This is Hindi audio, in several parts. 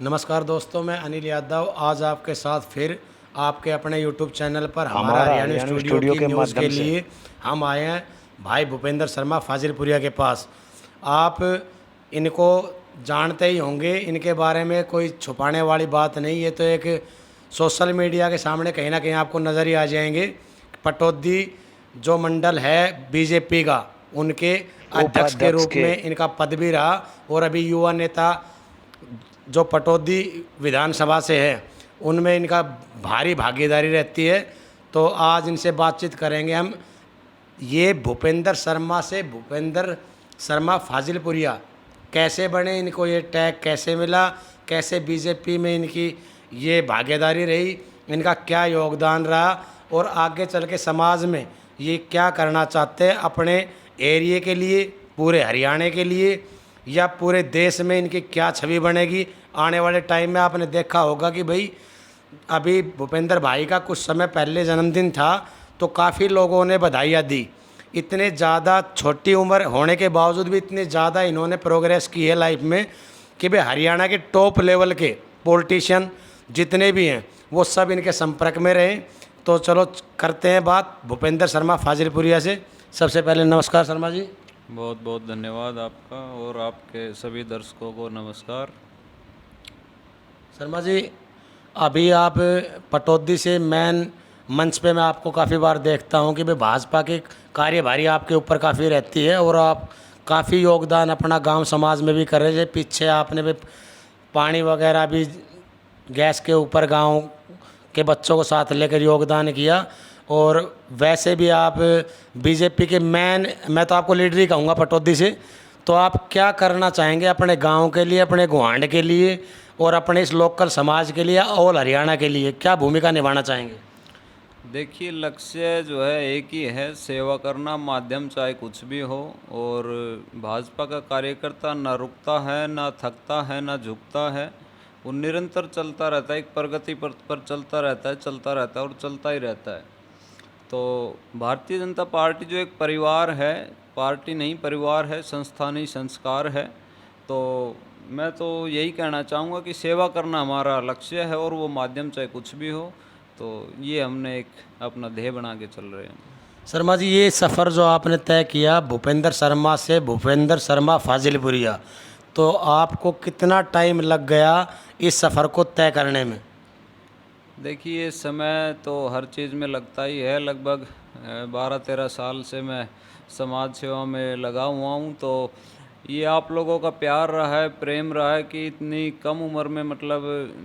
नमस्कार दोस्तों, मैं अनिल यादव आज आपके साथ फिर आपके अपने यूट्यूब चैनल पर हमारा हरियाणा स्टूडियो की न्यूज़ के लिए हम आए हैं भाई भूपेंद्र शर्मा फाजिलपुरिया के पास। आप इनको जानते ही होंगे, इनके बारे में कोई छुपाने वाली बात नहीं। ये तो एक सोशल मीडिया के सामने कहीं ना कहीं आपको नज़र ही आ जाएंगे। पटौदी जो मंडल है बीजेपी का, उनके अध्यक्ष के रूप में इनका पद भी रहा और अभी युवा नेता जो पटौदी विधानसभा से है उनमें इनका भारी भागीदारी रहती है। तो आज इनसे बातचीत करेंगे हम। ये भूपेंद्र शर्मा फाजिलपुरिया कैसे बने, इनको ये टैग कैसे मिला, कैसे बीजेपी में इनकी ये भागीदारी रही, इनका क्या योगदान रहा और आगे चल के समाज में ये क्या करना चाहते हैं अपने एरिया के लिए, पूरे हरियाणा के लिए या पूरे देश में इनकी क्या छवि बनेगी आने वाले टाइम में। आपने देखा होगा कि भाई अभी भूपेंद्र भाई का कुछ समय पहले जन्मदिन था तो काफ़ी लोगों ने बधाइयाँ दी। इतने ज़्यादा छोटी उम्र होने के बावजूद भी इतने ज़्यादा इन्होंने प्रोग्रेस की है लाइफ में कि भाई हरियाणा के टॉप लेवल के पॉलिटिशियन जितने भी हैं वो सब इनके संपर्क में रहे। तो चलो करते हैं बात भूपेंद्र शर्मा फाजिलपुरिया से। सबसे पहले नमस्कार शर्मा जी। बहुत बहुत धन्यवाद आपका और आपके सभी दर्शकों को नमस्कार। शर्मा जी, अभी आप पटौदी से मेन मंच पे मैं आपको काफ़ी बार देखता हूँ कि भाई भाजपा की कार्यभारी आपके ऊपर काफ़ी रहती है और आप काफ़ी योगदान अपना गांव समाज में भी कर रहे थे। पीछे आपने भी पानी वगैरह भी गैस के ऊपर गांव के बच्चों को साथ लेकर योगदान किया और वैसे भी आप बीजेपी के मैं तो आपको लीडर ही कहूँगा पटौदी से। तो आप क्या करना चाहेंगे अपने गांव के लिए, अपने गुआंढ के लिए और अपने इस लोकल समाज के लिए, ऑल हरियाणा के लिए क्या भूमिका निभाना चाहेंगे? देखिए, लक्ष्य जो है एक ही है, सेवा करना, माध्यम चाहे कुछ भी हो। और भाजपा का कार्यकर्ता ना रुकता है, ना थकता है, ना झुकता है। वो निरंतर चलता रहता है, एक प्रगति पर चलता रहता है और चलता ही रहता है। तो भारतीय जनता पार्टी जो एक परिवार है, पार्टी नहीं परिवार है, संस्था नहीं संस्कार है। तो मैं तो यही कहना चाहूँगा कि सेवा करना हमारा लक्ष्य है और वो माध्यम चाहे कुछ भी हो। तो ये हमने एक अपना ध्येय बना के चल रहे हैं। शर्मा जी, ये सफ़र जो आपने तय किया भूपेंद्र शर्मा से भूपेंद्र शर्मा फाजिलपुरिया, तो आपको कितना टाइम लग गया इस सफ़र को तय करने में? देखिए, समय तो हर चीज़ में लगता ही है। लगभग 12-13 साल से मैं समाज सेवा में लगा हुआ हूँ। तो ये आप लोगों का प्यार रहा है, प्रेम रहा है कि इतनी कम उम्र में मतलब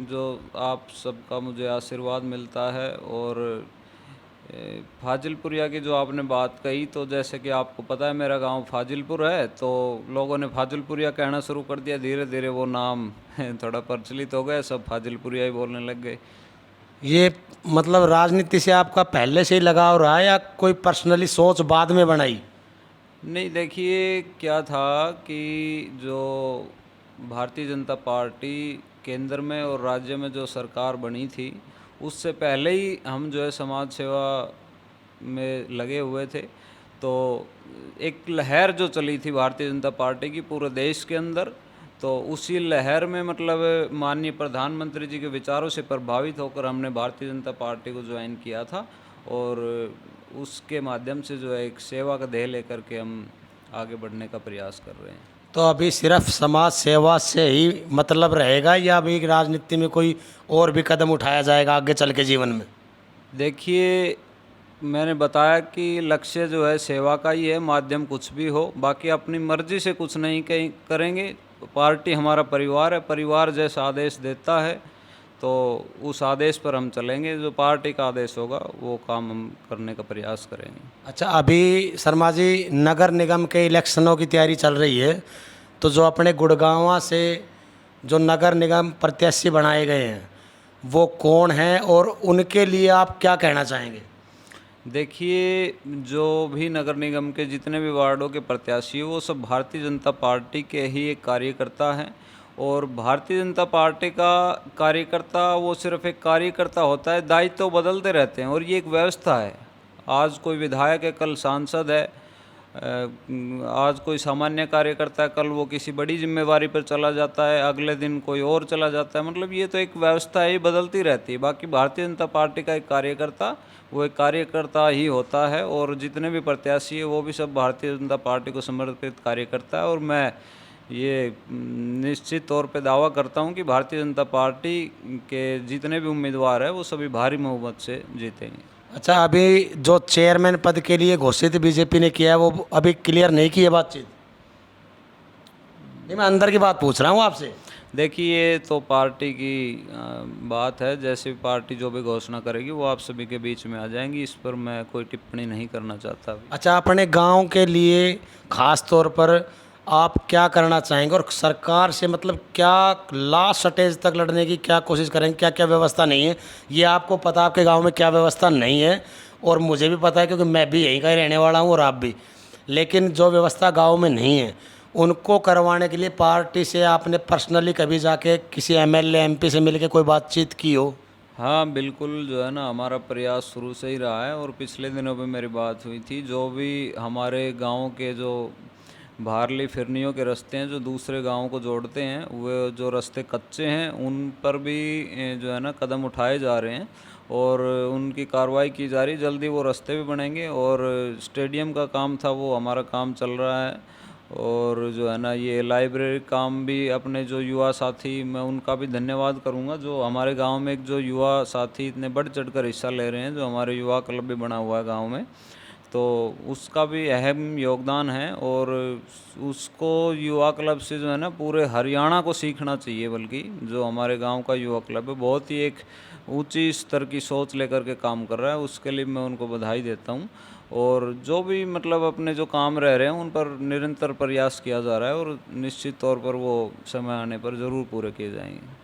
जो आप सबका मुझे आशीर्वाद मिलता है। और फाजिलपुरिया की जो आपने बात कही, तो जैसे कि आपको पता है मेरा गांव फाजिलपुर है, तो लोगों ने फाजिलपुरिया कहना शुरू कर दिया। धीरे धीरे वो नाम थोड़ा प्रचलित हो गया, सब फाजिलपुरिया ही बोलने लग गए। ये मतलब राजनीति से आपका पहले से ही लगाव रहा है या कोई पर्सनली सोच बाद में बनाई? नहीं, देखिए क्या था कि जो भारतीय जनता पार्टी केंद्र में और राज्य में जो सरकार बनी थी, उससे पहले ही हम जो है समाज सेवा में लगे हुए थे। तो एक लहर जो चली थी भारतीय जनता पार्टी की पूरे देश के अंदर, तो उसी लहर में मतलब माननीय प्रधानमंत्री जी के विचारों से प्रभावित होकर हमने भारतीय जनता पार्टी को ज्वाइन किया था। और उसके माध्यम से जो है एक सेवा का ध्येय लेकर के हम आगे बढ़ने का प्रयास कर रहे हैं। तो अभी सिर्फ समाज सेवा से ही मतलब रहेगा या अभी राजनीति में कोई और भी कदम उठाया जाएगा आगे चल के जीवन में? देखिए, मैंने बताया कि लक्ष्य जो है सेवा का ही है, माध्यम कुछ भी हो। बाकी अपनी मर्जी से कुछ नहीं करेंगे। पार्टी हमारा परिवार है, परिवार जैसा आदेश देता है तो उस आदेश पर हम चलेंगे। जो पार्टी का आदेश होगा वो काम हम करने का प्रयास करेंगे। अच्छा, अभी शर्मा जी नगर निगम के इलेक्शनों की तैयारी चल रही है, तो जो अपने गुड़गांवा से जो नगर निगम प्रत्याशी बनाए गए हैं वो कौन हैं और उनके लिए आप क्या कहना चाहेंगे? देखिए, जो भी नगर निगम के जितने भी वार्डों के प्रत्याशी हैं वो सब भारतीय जनता पार्टी के ही एक कार्यकर्ता हैं। और भारतीय जनता पार्टी का कार्यकर्ता वो सिर्फ एक कार्यकर्ता होता है, दायित्व तो बदलते रहते हैं और ये एक व्यवस्था है। आज कोई विधायक है, कल सांसद है, आज कोई सामान्य कार्यकर्ता है, कल वो किसी बड़ी जिम्मेवारी पर चला जाता है, अगले दिन कोई और चला जाता है। मतलब ये तो एक व्यवस्था है, ये बदलती रहती है। बाकी भारतीय जनता पार्टी का एक कार्यकर्ता वो एक कार्यकर्ता ही होता है, और जितने भी प्रत्याशी है वो भी सब भारतीय जनता पार्टी को समर्पित कार्यकर्ता है। और मैं ये निश्चित तौर पे दावा करता हूँ कि भारतीय जनता पार्टी के जितने भी उम्मीदवार हैं वो सभी भारी बहुमत से जीतेंगे। अच्छा, अभी जो चेयरमैन पद के लिए घोषित बीजेपी ने किया है वो अभी क्लियर नहीं की है बातचीत? नहीं, मैं अंदर की बात पूछ रहा हूँ आपसे। देखिए, ये तो पार्टी की बात है। जैसे भी पार्टी जो भी घोषणा करेगी वो आप सभी के बीच में आ जाएंगी। इस पर मैं कोई टिप्पणी नहीं करना चाहता अभी। अच्छा, अपने गांव के लिए खास तौर पर आप क्या करना चाहेंगे और सरकार से मतलब क्या लास्ट स्टेज तक लड़ने की क्या कोशिश करेंगे? क्या क्या व्यवस्था नहीं है, ये आपको पता, आपके गांव में क्या व्यवस्था नहीं है, और मुझे भी पता है क्योंकि मैं भी यहीं का ही रहने वाला हूं और आप भी। लेकिन जो व्यवस्था गांव में नहीं है उनको करवाने के लिए पार्टी से आपने पर्सनली कभी जाके किसी एमएलए एमपी से मिलके कोई बातचीत की हो? हाँ, बिल्कुल, जो है ना, हमारा प्रयास शुरू से ही रहा है। और पिछले दिनों भी मेरी बात हुई थी। जो भी हमारे गांव के जो बाहरली फिरनियों के रास्ते हैं जो दूसरे गांवों को जोड़ते हैं, वो जो रास्ते कच्चे हैं उन पर भी जो है ना कदम उठाए जा रहे हैं और उनकी कार्रवाई की जा रही है। जल्दी वो रास्ते भी बनेंगे। और स्टेडियम का काम था वो हमारा काम चल रहा है। और जो है ना ये लाइब्रेरी काम भी अपने जो युवा साथी, मैं उनका भी धन्यवाद करूंगा। जो हमारे गांव में एक जो युवा साथी इतने बढ़ चढ़कर हिस्सा ले रहे हैं, जो हमारे युवा क्लब भी बना हुआ है गांव में, तो उसका भी अहम योगदान है। और उसको युवा क्लब से जो है ना पूरे हरियाणा को सीखना चाहिए। बल्कि जो हमारे गांव का युवा क्लब है बहुत ही एक ऊंची स्तर की सोच लेकर के काम कर रहा है। उसके लिए मैं उनको बधाई देता हूं। और जो भी मतलब अपने जो काम रह रहे हैं उन पर निरंतर प्रयास किया जा रहा है और निश्चित तौर पर वो समय आने पर ज़रूर पूरे किए जाएंगे।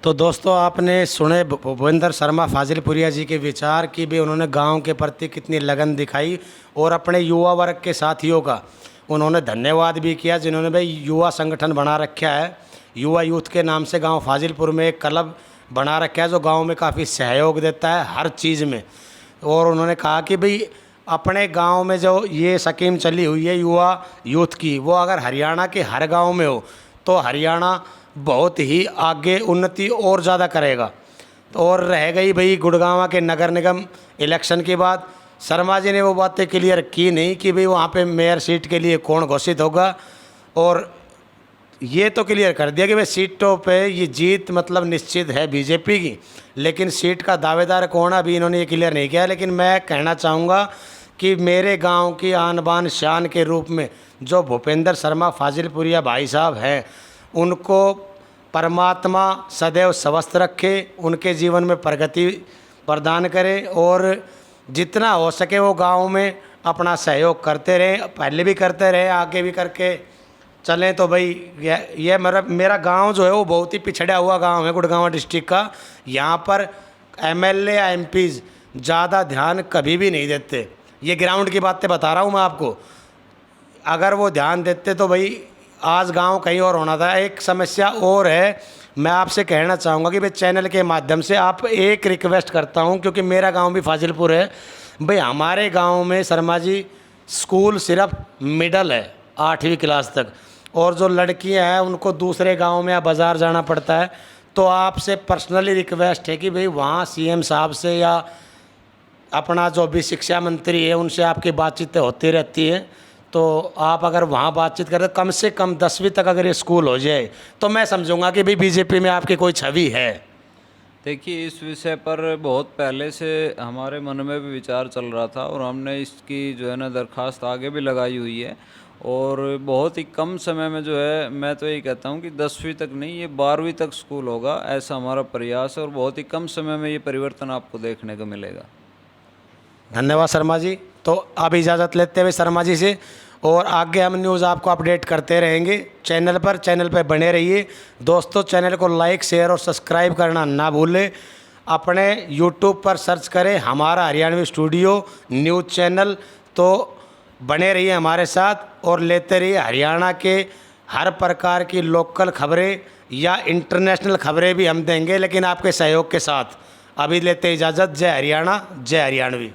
तो दोस्तों, आपने सुने भूपेंद्र शर्मा फाजिलपुरिया जी के विचार कि भी उन्होंने गांव के प्रति कितनी लगन दिखाई और अपने युवा वर्ग के साथियों का उन्होंने धन्यवाद भी किया जिन्होंने भाई युवा संगठन बना रखा है। युवा यूथ के नाम से गांव फाजिलपुर में एक क्लब बना रखा है जो गांव में काफ़ी सहयोग देता है हर चीज़ में। और उन्होंने कहा कि भाई अपने गांव में जो ये स्कीम चली हुई है युवा यूथ की, वो अगर हरियाणा के हर गांव में हो तो हरियाणा बहुत ही आगे उन्नति और ज़्यादा करेगा। तो और रह गई भाई गुड़गांव के नगर निगम इलेक्शन के बाद, शर्मा जी ने वो बातें क्लियर की नहीं कि भाई वहाँ पे मेयर सीट के लिए कौन घोषित होगा। और ये तो क्लियर कर दिया कि भाई सीटों पे ये जीत मतलब निश्चित है बीजेपी की, लेकिन सीट का दावेदार कौन, अभी इन्होंने ये क्लियर नहीं किया। लेकिन मैं कहना चाहूँगा कि मेरे गांव की आन बान शान के रूप में जो भूपेंद्र शर्मा फाजिलपुरिया भाई साहब हैं, उनको परमात्मा सदैव स्वस्थ रखे, उनके जीवन में प्रगति प्रदान करे और जितना हो सके वो गांव में अपना सहयोग करते रहें। पहले भी करते रहे, आगे भी करके चलें। तो भाई ये मेरा गांव जो है वो बहुत ही पिछड़ा हुआ गांव है गुड़गांव डिस्ट्रिक्ट का। यहाँ पर एमएलए या एमपीज़ ज़्यादा ध्यान कभी भी नहीं देते। ये ग्राउंड की बातें बता रहा हूँ मैं आपको। अगर वो ध्यान देते तो भाई आज गांव कहीं और होना था। एक समस्या और है, मैं आपसे कहना चाहूँगा कि भाई चैनल के माध्यम से आप एक रिक्वेस्ट करता हूँ, क्योंकि मेरा गांव भी फाजिलपुर है। भाई हमारे गांव में शर्मा जी स्कूल सिर्फ मिडल है 8वीं क्लास तक, और जो लड़कियां हैं उनको दूसरे गांव में या बाज़ार जाना पड़ता है। तो आपसे पर्सनली रिक्वेस्ट है कि भाई वहाँ सीएम साहब से या अपना जो भी शिक्षा मंत्री है उनसे आपकी बातचीतें होती रहती हैं। तो आप अगर वहाँ बातचीत करें कम से कम 10वीं तक अगर ये स्कूल हो जाए तो मैं समझूंगा कि भाई बीजेपी में आपकी कोई छवि है। देखिए, इस विषय पर बहुत पहले से हमारे मन में भी विचार चल रहा था और हमने इसकी जो है ना दरखास्त आगे भी लगाई हुई है। और बहुत ही कम समय में जो है, मैं तो यही कहता हूँ कि 10वीं तक नहीं, ये 12वीं तक स्कूल होगा, ऐसा हमारा प्रयास है। और बहुत ही कम समय में ये परिवर्तन आपको देखने को मिलेगा। धन्यवाद शर्मा जी। तो अब इजाज़त लेते हुए शर्मा जी से, और आगे हम न्यूज़ आपको अपडेट करते रहेंगे चैनल पर बने रहिए। दोस्तों, चैनल को लाइक शेयर और सब्सक्राइब करना ना भूलें। अपने यूट्यूब पर सर्च करें हमारा हरियाणवी स्टूडियो न्यूज़ चैनल, तो बने रहिए हमारे साथ और लेते रहिए हरियाणा के हर प्रकार की लोकल खबरें या इंटरनेशनल खबरें भी हम देंगे, लेकिन आपके सहयोग के साथ। अभी लेते इजाज़त। जय हरियाणा, जय हरियाणवी।